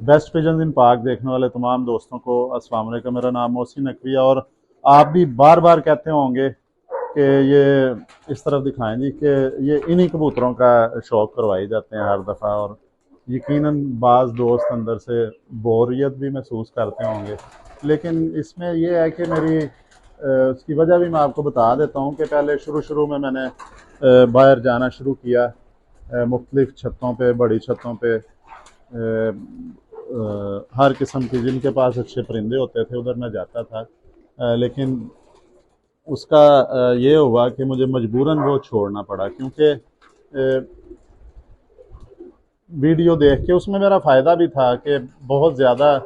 Best pigeon इन पाक देखने वाले तमाम दोस्तों को अस्सलाम वालेकुम। मेरा नाम मोहसिन नकवी है और आप भी बार बार कहते होंगे कि ये इस तरफ दिखाएं जी कि ये इन्हीं कबूतरों का शौक करवाए जाते हैं हर दफ़ा। और यकीनन बाज़ दोस्त अंदर से बोरियत भी महसूस करते होंगे, लेकिन इसमें यह है कि मेरी उसकी वजह भी मैं आपको बता देता हूँ कि पहले शुरू शुरू में मैंने बाहर जाना शुरू किया, मुख्तलिफ़ छतों पे, बड़ी छतों पे, हर किस्म की जिनके पास अच्छे परिंदे होते थे उधर मैं जाता था। लेकिन उसका ये हुआ कि मुझे मजबूरन वो छोड़ना पड़ा, क्योंकि वीडियो देख के उसमें मेरा फ़ायदा भी था कि बहुत ज़्यादा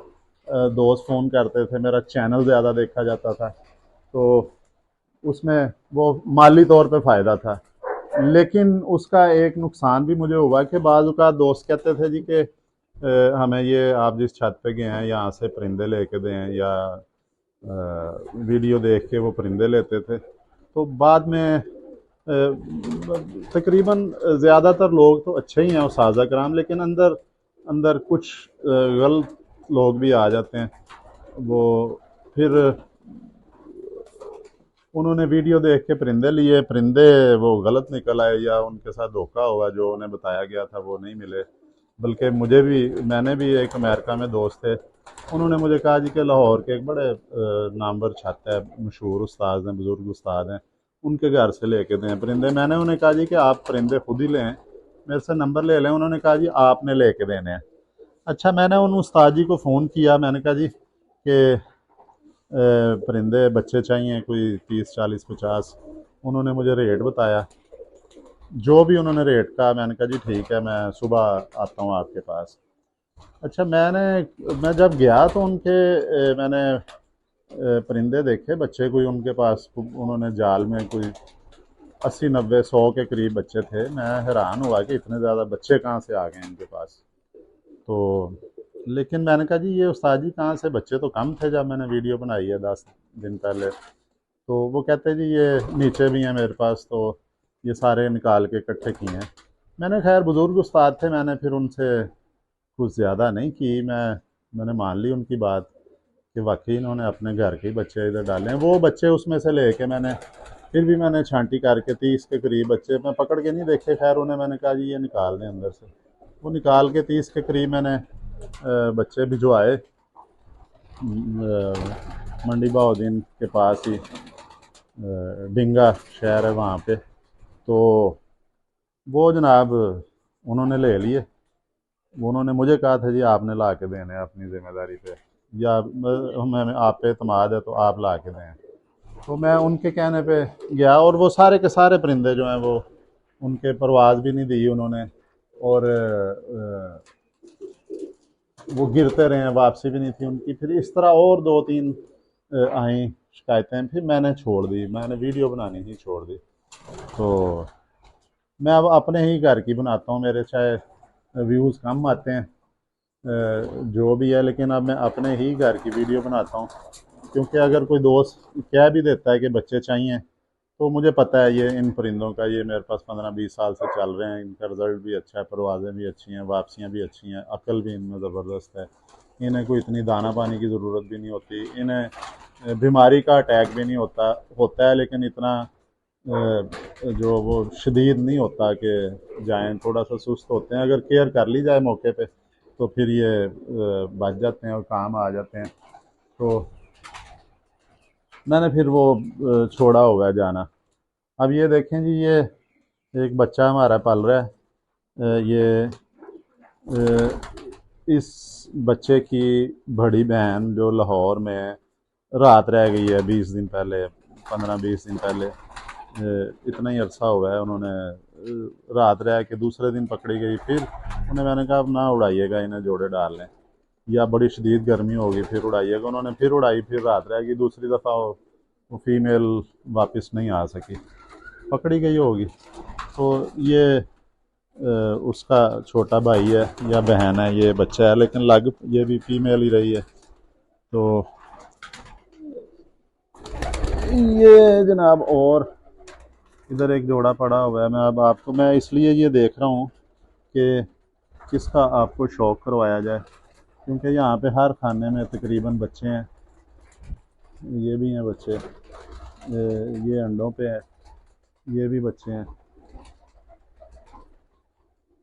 दोस्त फ़ोन करते थे, मेरा चैनल ज़्यादा देखा जाता था, तो उसमें वो माली तौर पे फ़ायदा था। लेकिन उसका एक नुकसान भी मुझे हुआ कि बाज़ औक़ात दोस्त कहते थे जी कि हमें ये आप जिस छत पे गए हैं यहाँ से परिंदे लेके दें, या वीडियो देख के वो परिंदे लेते थे। तो बाद में तकरीबन ज़्यादातर लोग तो अच्छे ही हैं उस्ताज़ कराम, लेकिन अंदर अंदर कुछ गलत लोग भी आ जाते हैं। वो फिर उन्होंने वीडियो देख के परिंदे लिए, परिंदे वो गलत निकल आए या उनके साथ धोखा हुआ, जो उन्हें बताया गया था वो नहीं मिले। बल्कि मैंने भी एक अमेरिका में दोस्त थे, उन्होंने मुझे कहा जी कि लाहौर के एक बड़े नामवर छात्र है, मशहूर उस्ताद हैं, बुज़ुर्ग उस्ताद हैं, उनके घर से लेके दें परिंदे। मैंने उन्हें कहा जी कि आप परिंदे खुद ही लें, मेरे से नंबर ले लें। उन्होंने कहा जी आपने लेके देने हैं। अच्छा, मैंने उन उस्ताद जी को फ़ोन किया, मैंने कहा जी कि परिंदे बच्चे चाहिए कोई 30 40 50। उन्होंने मुझे रेट बताया, जो भी उन्होंने रेट कहा मैंने कहा जी ठीक है, मैं सुबह आता हूँ आपके पास। अच्छा, मैं जब गया तो मैंने परिंदे देखे बच्चे, कोई उनके पास उन्होंने जाल में कोई 80 90 100 के करीब बच्चे थे। मैं हैरान हुआ कि इतने ज़्यादा बच्चे कहाँ से आ गए इनके पास। तो लेकिन मैंने कहा जी ये उस्ताद जी कहाँ से, बच्चे तो कम थे जब मैंने वीडियो बनाई है 10 दिन पहले। तो वो कहते जी ये नीचे भी हैं मेरे पास, तो ये सारे निकाल के इकट्ठे किए हैं। मैंने खैर बुज़ुर्ग उस्ताद थे, मैंने फिर उनसे कुछ ज़्यादा नहीं की, मैंने मान ली उनकी बात कि वाकई इन्होंने अपने घर के ही बच्चे इधर डाले हैं। वो बच्चे उसमें से लेके मैंने छांटी करके 30 के करीब बच्चे मैं पकड़ के नहीं देखे, खैर उन्हें मैंने कहा जी ये निकाल दें अंदर से। वो निकाल के 30 के करीब मैंने बच्चे भिजवाए मंडी बहाउद्दीन के पास ही, डिंगा शहर है वहाँ पे। तो वो जनाब उन्होंने ले लिए। उन्होंने मुझे कहा था जी आपने ला के देने अपनी ज़िम्मेदारी पे, या हमें आप पे एतमाद है तो आप ला के दें। तो मैं उनके कहने पे गया, और वो सारे के सारे परिंदे जो हैं वो उनके परवाज़ भी नहीं दी उन्होंने, और वो गिरते रहे, वापसी भी नहीं थी उनकी। फिर इस तरह और 2 3 आई शिकायतें, फिर मैंने छोड़ दी, मैंने वीडियो बनानी ही छोड़ दी। तो मैं अब अपने ही घर की बनाता हूँ, मेरे चाहे व्यूज़ कम आते हैं जो भी है, लेकिन अब मैं अपने ही घर की वीडियो बनाता हूँ। क्योंकि अगर कोई दोस्त कह भी देता है कि बच्चे चाहिए, तो मुझे पता है ये इन परिंदों का, ये मेरे पास 15 20 साल से चल रहे हैं, इनका रिज़ल्ट भी अच्छा है, परवाज़ें भी अच्छी हैं, वापसियाँ भी अच्छी हैं, अकल भी इनमें ज़बरदस्त है। इन्हें कोई इतनी दाना पानी की ज़रूरत भी नहीं होती, इन्हें बीमारी का अटैक भी नहीं होता, होता है लेकिन इतना जो वो शदीद नहीं होता कि जाएँ, थोड़ा सा सुस्त होते हैं। अगर केयर कर ली जाए मौके पे तो फिर ये बच जाते हैं और काम आ जाते हैं। तो मैंने फिर वो छोड़ा हुआ है जाना। अब ये देखें जी, ये एक बच्चा हमारा पल रहा है। ये इस बच्चे की बड़ी बहन जो लाहौर में रात रह गई है 20 दिन पहले, 15 20 दिन पहले, इतना ही अरसा हुआ है, उन्होंने रात रह के दूसरे दिन पकड़ी गई। फिर उन्हें मैंने कहा अब ना उड़ाइएगा, इन्हें जोड़े डाल लें, या बड़ी शदीद गर्मी होगी फिर उड़ाइएगा। उन्होंने फिर उड़ाई, फिर रात रह गई। दूसरी दफ़ा वो फीमेल वापस नहीं आ सकी, पकड़ी गई होगी। तो ये उसका छोटा भाई है या बहन है, ये बच्चा है, लेकिन लग ये भी फीमेल ही रही है। तो ये जनाब, और इधर एक जोड़ा पड़ा हुआ है। मैं इसलिए ये देख रहा हूँ कि किसका आपको शौक करवाया जाए। क्योंकि यहाँ पे हर खाने में तकरीबन बच्चे हैं। ये भी हैं बच्चे, ये अंडों पे है, ये भी बच्चे हैं।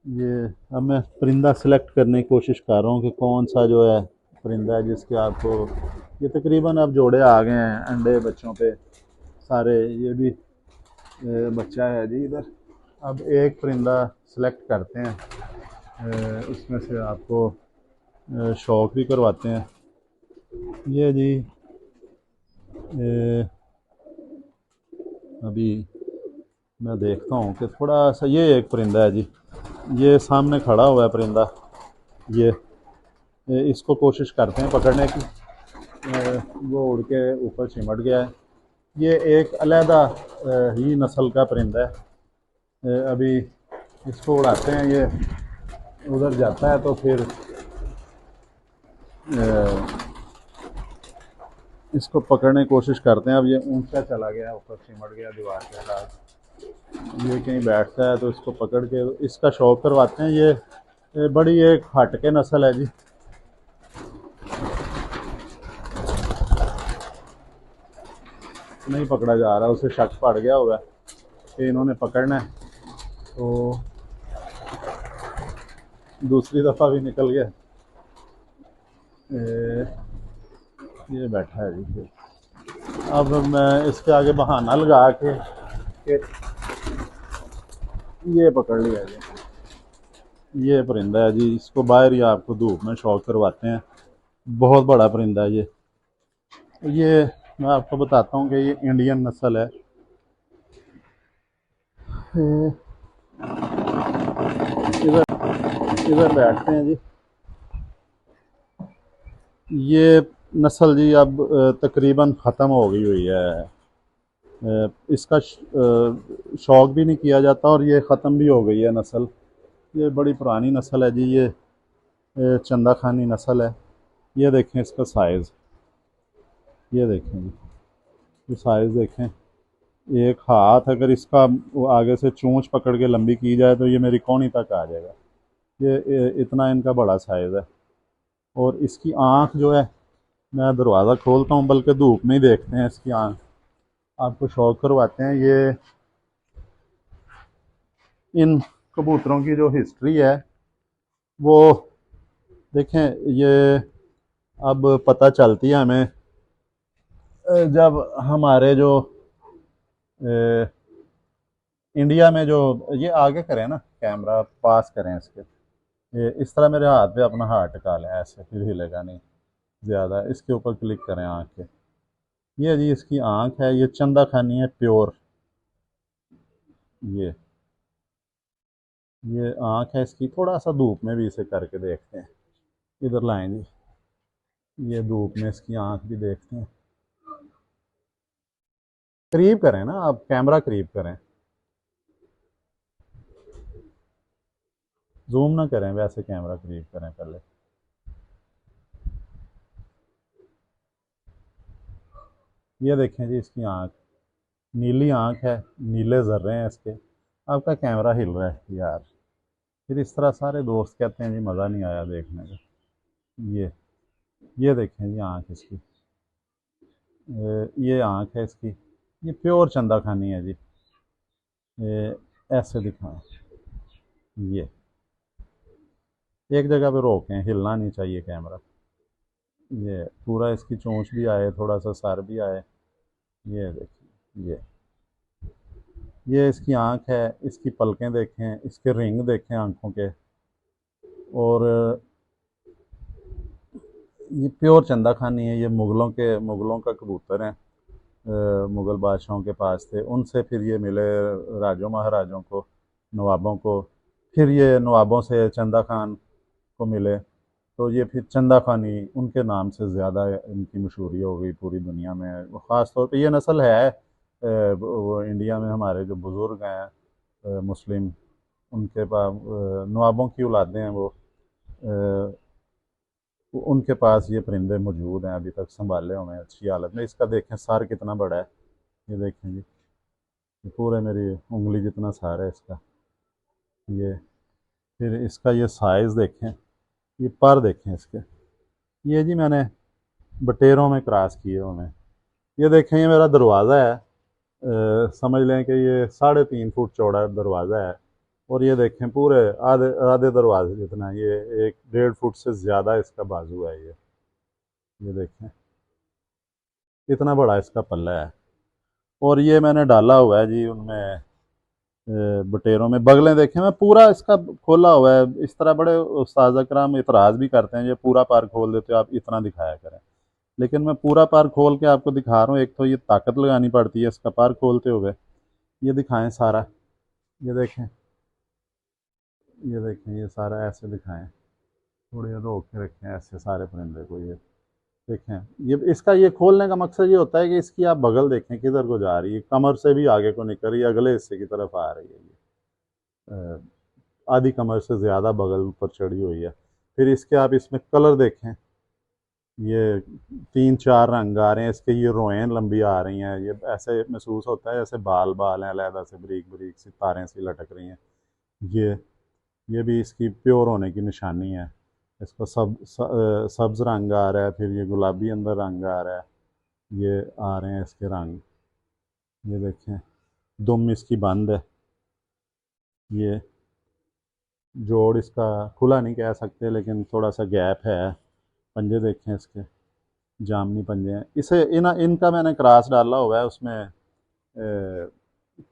ये अब मैं परिंदा सेलेक्ट करने की कोशिश कर रहा हूँ कि कौन सा जो है परिंदा है जिसके आपको, ये तकरीबन अब जोड़े आ गए हैं अंडे बच्चों पे सारे। ये भी बच्चा है जी इधर। अब एक परिंदा सेलेक्ट करते हैं, उसमें से आपको शौक भी करवाते हैं। ये जी अभी मैं देखता हूँ कि थोड़ा सा, ये एक परिंदा है जी, ये सामने खड़ा हुआ है परिंदा। ये इसको कोशिश करते हैं पकड़ने की, वो उड़ के ऊपर चिमट गया है। ये एक अलहदा ही नस्ल का परिंदा है। अभी इसको उड़ाते हैं, ये उधर जाता है तो फिर इसको पकड़ने की कोशिश करते हैं। अब ये ऊंचा चला गया, ऊपर चिमट गया दीवार के साथ। ये कहीं बैठता है तो इसको पकड़ के इसका शौक करवाते हैं। ये बड़ी एक हटके नस्ल है जी। नहीं पकड़ा जा रहा, उसे शक पड़ गया होगा कि इन्होंने पकड़ना है, तो दूसरी दफ़ा भी निकल गया। ये बैठा है जी। अब मैं इसके आगे बहाना लगा के ये पकड़ लिया जी। ये परिंदा है जी, इसको बाहर ही आपको धूप में शौक करवाते हैं। बहुत बड़ा परिंदा है ये मैं आपको बताता हूँ कि ये इंडियन नस्ल है। इधर इधर बैठते हैं जी। ये नस्ल जी अब तकरीबन ख़त्म हो गई हुई है। इसका शौक भी नहीं किया जाता और ये ख़त्म भी हो गई है नस्ल। ये बड़ी पुरानी नस्ल है जी। ये चंदा खानी नस्ल है। ये देखें इसका साइज़, ये देखें जी, ये साइज़ देखें। एक हाथ अगर इसका वो आगे से चोंच पकड़ के लंबी की जाए तो ये मेरी कोहनी तक आ जाएगा। ये इतना इनका बड़ा साइज़ है। और इसकी आँख जो है, मैं दरवाज़ा खोलता हूँ बल्कि धूप में ही देखते हैं इसकी आँख, आपको शौक करवाते हैं। ये इन कबूतरों की जो हिस्ट्री है वो देखें। ये अब पता चलती है हमें जब हमारे जो इंडिया में जो, ये आगे करें ना, कैमरा पास करें इसके, ये इस तरह मेरे हाथ पे अपना हाथ टिका लें, ऐसे फिर हिलेगा नहीं ज़्यादा। इसके ऊपर क्लिक करें आँख के। ये जी इसकी आँख है, ये चंदा खानी है प्योर। ये आँख है इसकी। थोड़ा सा धूप में भी इसे करके देखते हैं, इधर लाएं जी। ये धूप में इसकी आँख भी देखते हैं। करीब करें ना आप, कैमरा करीब करें, जूम ना करें, वैसे कैमरा करीब करें पहले। ये देखें जी इसकी आँख, नीली आँख है, नीले ज़र्रे हैं इसके। आपका कैमरा हिल रहा है यार। फिर इस तरह सारे दोस्त कहते हैं जी मज़ा नहीं आया देखने का। ये देखें जी आँख इसकी, ये आँख है इसकी। ये प्योर चंदा खानी है जी। ये ऐसे दिखाएं, ये एक जगह पे रोकें, हिलना नहीं चाहिए कैमरा। ये पूरा इसकी चोंच भी आए, थोड़ा सा सर भी आए। ये देखिए, ये इसकी आँख है, इसकी पलकें देखें, इसके रिंग देखें आँखों के। और ये प्योर चंदा खानी है। ये मुग़लों का कबूतर हैं। मुग़ल बादशाहों के पास थे, उनसे फिर ये मिले राजों महाराजों को, नवाबों को। फिर ये नवाबों से चंदा खान को मिले, तो ये फिर चंदा खानी उनके नाम से ज़्यादा इनकी मशहूरी हो गई पूरी दुनिया में। ख़ास तौर पे ये नस्ल है वो इंडिया में हमारे जो बुज़ुर्ग हैं मुस्लिम, उनके पास नवाबों की औलादें हैं वो, उनके पास ये परिंदे मौजूद हैं अभी तक संभाले हुए हैं अच्छी हालत में। इसका देखें सर कितना बड़ा है, ये देखें जी, ये पूरे मेरी उंगली जितना सर है इसका। ये फिर इसका ये साइज़ देखें, ये पर देखें इसके, ये जी मैंने बटेरों में क्रॉस किए हुए हैं। ये देखें, ये मेरा दरवाज़ा है। समझ लें कि ये 3.5 फुट चौड़ा दरवाज़ा है। और ये देखें पूरे आधे आधे दरवाजे जितना है, ये 1.5 फुट से ज़्यादा इसका बाजू है। ये देखें इतना बड़ा इसका पल्ला है। और ये मैंने डाला हुआ है जी उनमें बटेरों में। बगलें देखें, मैं पूरा इसका खोला हुआ है। इस तरह बड़े उस्ताद अकराम इतराज़ भी करते हैं, ये पूरा पार खोल देते हो आप, इतना दिखाया करें। लेकिन मैं पूरा पार खोल के आपको दिखा रहा हूँ। एक तो ये ताकत लगानी पड़ती है इसका पार खोलते हुए। ये दिखाएं सारा, ये देखें, ये देखें, ये सारा ऐसे दिखाएं, थोड़े रोक के रखें ऐसे सारे परिंदे को। ये देखें, ये इसका ये खोलने का मकसद ये होता है कि इसकी आप बगल देखें किधर को जा रही है, कमर से भी आगे को निकल रही है, अगले हिस्से की तरफ आ रही है। ये आधी कमर से ज़्यादा बगल ऊपर चढ़ी हुई है। फिर इसके आप इसमें कलर देखें, ये 3-4 रंग आ रहे हैं इसके। ये रोएं लंबी आ रही हैं, ये ऐसे महसूस होता है जैसे बाल बाल हैं अलहदा से, बारीक बारीक सी तारें सी लटक रही हैं। ये ये भी इसकी प्योर होने की निशानी है। इसको सब्ज़ रंग आ रहा है, फिर ये गुलाबी अंदर रंग आ रहा है, ये आ रहे हैं इसके रंग। ये देखें, दुम इसकी बंद है। ये जोड़ इसका खुला नहीं कह सकते, लेकिन थोड़ा सा गैप है। पंजे देखें इसके, जामनी पंजे हैं। इसे इनका मैंने क्रॉस डाला हुआ है। उसमें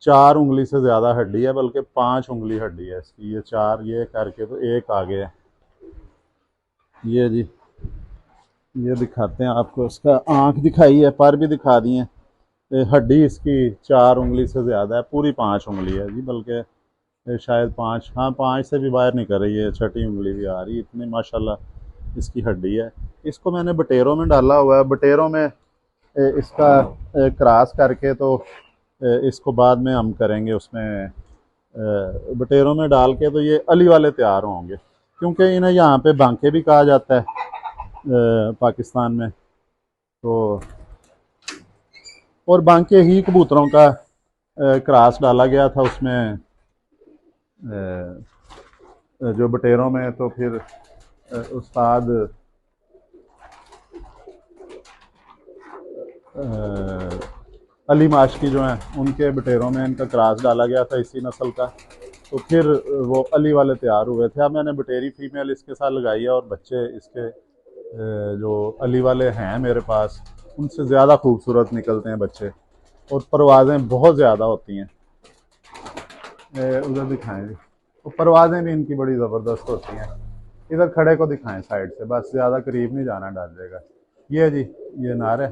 4 उंगली से ज़्यादा हड्डी है, बल्कि 5 उंगली हड्डी है इसकी। ये 4 ये करके तो एक आगे है। ये जी, ये दिखाते हैं आपको, इसका आँख दिखाई है, पर भी दिखा दिए। हड्डी इसकी 4 उंगली से ज़्यादा है, पूरी 5 उंगली है जी, बल्कि शायद 5, हाँ 5 से भी बाहर नहीं कर रही है, छठी उंगली भी आ रही है। इतनी माशाल्लाह इसकी हड्डी है। इसको मैंने बटेरों में डाला हुआ है। बटेरों में इसका क्रॉस करके तो इसको बाद में हम करेंगे उसमें, बटेरों में डाल के तो ये अली वाले तैयार होंगे। क्योंकि इन्हें यहाँ पे बांके भी कहा जाता है पाकिस्तान में। तो और बांके ही कबूतरों का क्रॉस डाला गया था उसमें जो बटेरों में। तो फिर उस्ताद अली माशकी जो हैं उनके बटेरों में इनका क्रॉस डाला गया था इसी नस्ल का। तो फिर वो अली वाले तैयार हुए थे। अब मैंने बटेरी फीमेल इसके साथ लगाई है, और बच्चे इसके जो अली वाले हैं मेरे पास, उनसे ज़्यादा खूबसूरत निकलते हैं बच्चे, और परवाज़ें बहुत ज़्यादा होती हैं। उधर दिखाएं जी, तो परवाज़ें भी इनकी बड़ी ज़बरदस्त होती हैं। इधर खड़े को दिखाएं साइड से, बस ज़्यादा करीब नहीं जाना, डर जाएगा। ये जी, ये नार है।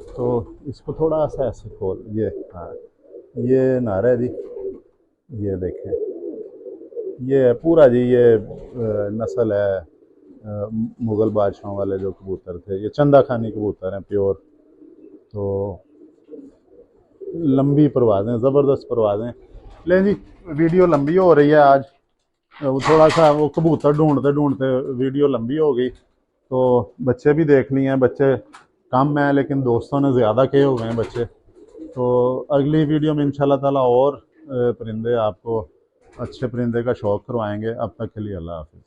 तो इसको थोड़ा सा ऐसे खोल, ये हाँ, ये नार है जी। ये देखें, ये है पूरा जी, ये नस्ल है मुग़ल बादशाहों वाले जो कबूतर थे। ये चंदा खानी कबूतर हैं प्योर। तो लंबी परवाज़ें, ज़बरदस्त परवाज़ें। लें जी, वीडियो लंबी हो रही है आज। वो थोड़ा सा वो कबूतर ढूंढते ढूंढते वीडियो लंबी हो गई। तो बच्चे भी देख लिए हैं, बच्चे कम हैं लेकिन दोस्तों ने ज़्यादा किए हुए हैं बच्चे। तो अगली वीडियो में इंशाल्लाह ताला और परिंदे आपको, अच्छे परिंदे का शौक़ करवाएंगे। अब तक के लिए अल्लाह हाफ़िज़।